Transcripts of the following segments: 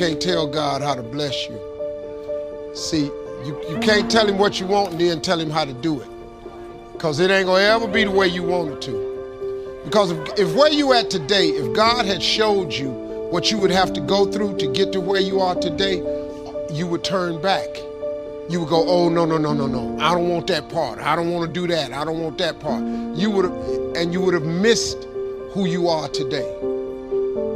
can't tell God how to bless you. See, you can't tell him what you want and then tell him how to do it. Because it ain't gonna ever be the way you want it to. Because if where you at today, if God had showed you what you would have to go through to get to where you are today, you would turn back. You would go, oh, no. I don't want that part. I don't want to do that. I don't want that part. You would have missed who you are today.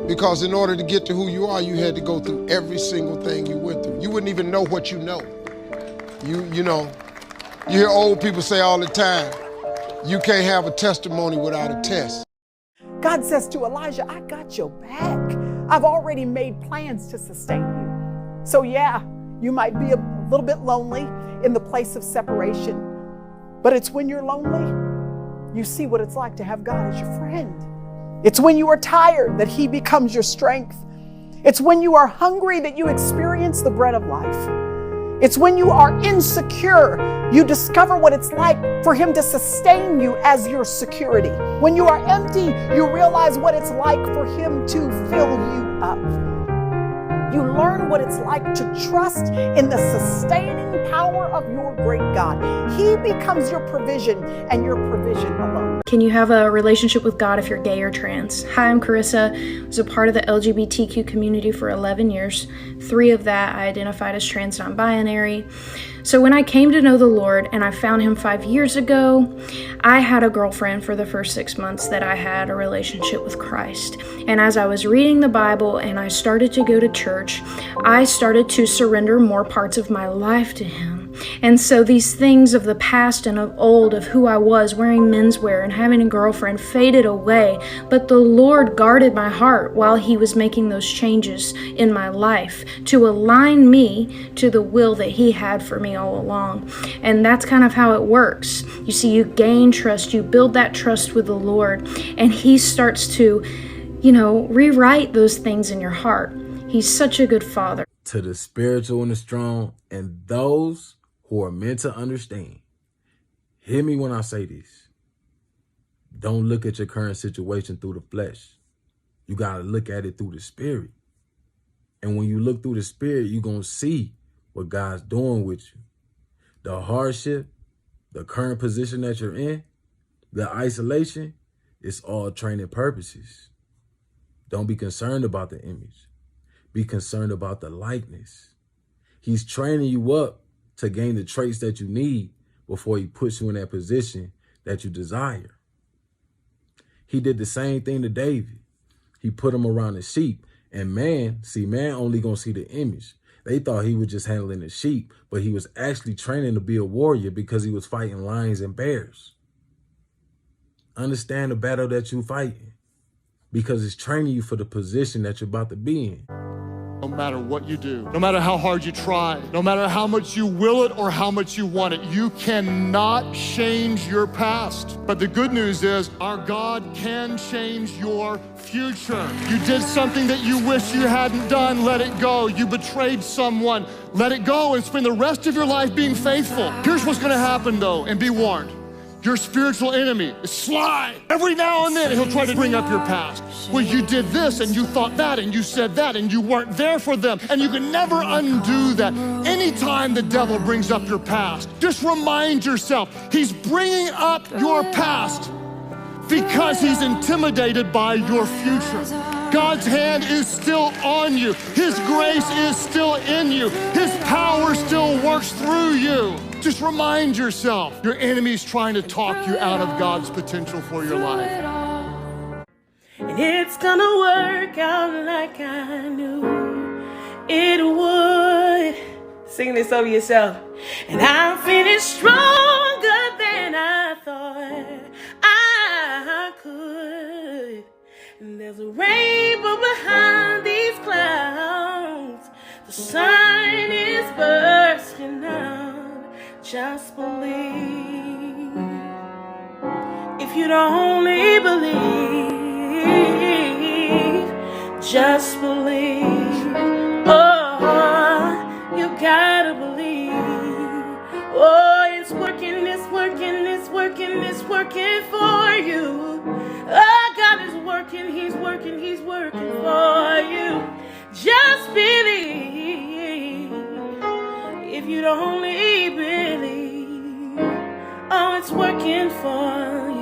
Because in order to get to who you are, you had to go through every single thing you went through. You wouldn't even know what you know. You know, you hear old people say all the time, you can't have a testimony without a test. God says to Elijah, I got your back. I've already made plans to sustain you. So yeah, you might be a little bit lonely in the place of separation, but it's when you're lonely, you see what it's like to have God as your friend. It's when you are tired that He becomes your strength. It's when you are hungry that you experience the bread of life. It's when you are insecure, you discover what it's like for Him to sustain you as your security. When you are empty, you realize what it's like for Him to fill you up. You learn what it's like to trust in the sustaining power of your great God. He becomes your provision and your provision alone. Can you have a relationship with God if you're gay or trans? Hi, I'm Carissa. I was a part of the LGBTQ community for 11 years. 3 of that I identified as trans, non-binary. So when I came to know the Lord and I found Him 5 years ago, I had a girlfriend for the first 6 months that I had a relationship with Christ. And as I was reading the Bible and I started to go to church, I started to surrender more parts of my life to Him. And so these things of the past and of old, of who I was, wearing menswear and having a girlfriend, faded away. But the Lord guarded my heart while He was making those changes in my life to align me to the will that He had for me all along. And that's kind of how it works. You see, you gain trust, you build that trust with the Lord, and He starts to, rewrite those things in your heart. He's such a good Father. To the spiritual and the strong, and those who are meant to understand, hear me when I say this. Don't look at your current situation through the flesh. You got to look at it through the Spirit. And when you look through the Spirit, you're going to see what God's doing with you. The hardship, the current position that you're in, the isolation, it's all training purposes. Don't be concerned about the image. Be concerned about the likeness. He's training you up to gain the traits that you need before He puts you in that position that you desire. He did the same thing to David. He put him around the sheep. And man only gonna see the image. They thought he was just handling the sheep, but he was actually training to be a warrior because he was fighting lions and bears. Understand the battle that you're fighting, because it's training you for the position that you're about to be in. No matter what you do, no matter how hard you try, no matter how much you will it or how much you want it, you cannot change your past. But the good news is our God can change your future. You did something that you wish you hadn't done, let it go. You betrayed someone, let it go and spend the rest of your life being faithful. Here's what's gonna happen though, and be warned. Your spiritual enemy is sly. Every now and then he'll try to bring up your past. Well, you did this and you thought that and you said that and you weren't there for them, and you can never undo that. Anytime the devil brings up your past, just remind yourself he's bringing up your past because he's intimidated by your future. God's hand is still on you. His grace is still in you. His power still works through you. Just remind yourself, your enemy's trying to talk you out of God's potential for your life. And it's gonna work out like I knew it would. Sing this over yourself. And I'm feeling stronger than I thought I could. And there's a rainbow behind these clouds. The sun is bursting out. Just believe. If you'd only believe, just believe. Oh, you gotta believe. Oh, it's working, it's working, it's working, it's working for you. Oh, God is working, He's working, He's working for you. Just believe. If you'd only believe, oh, it's working for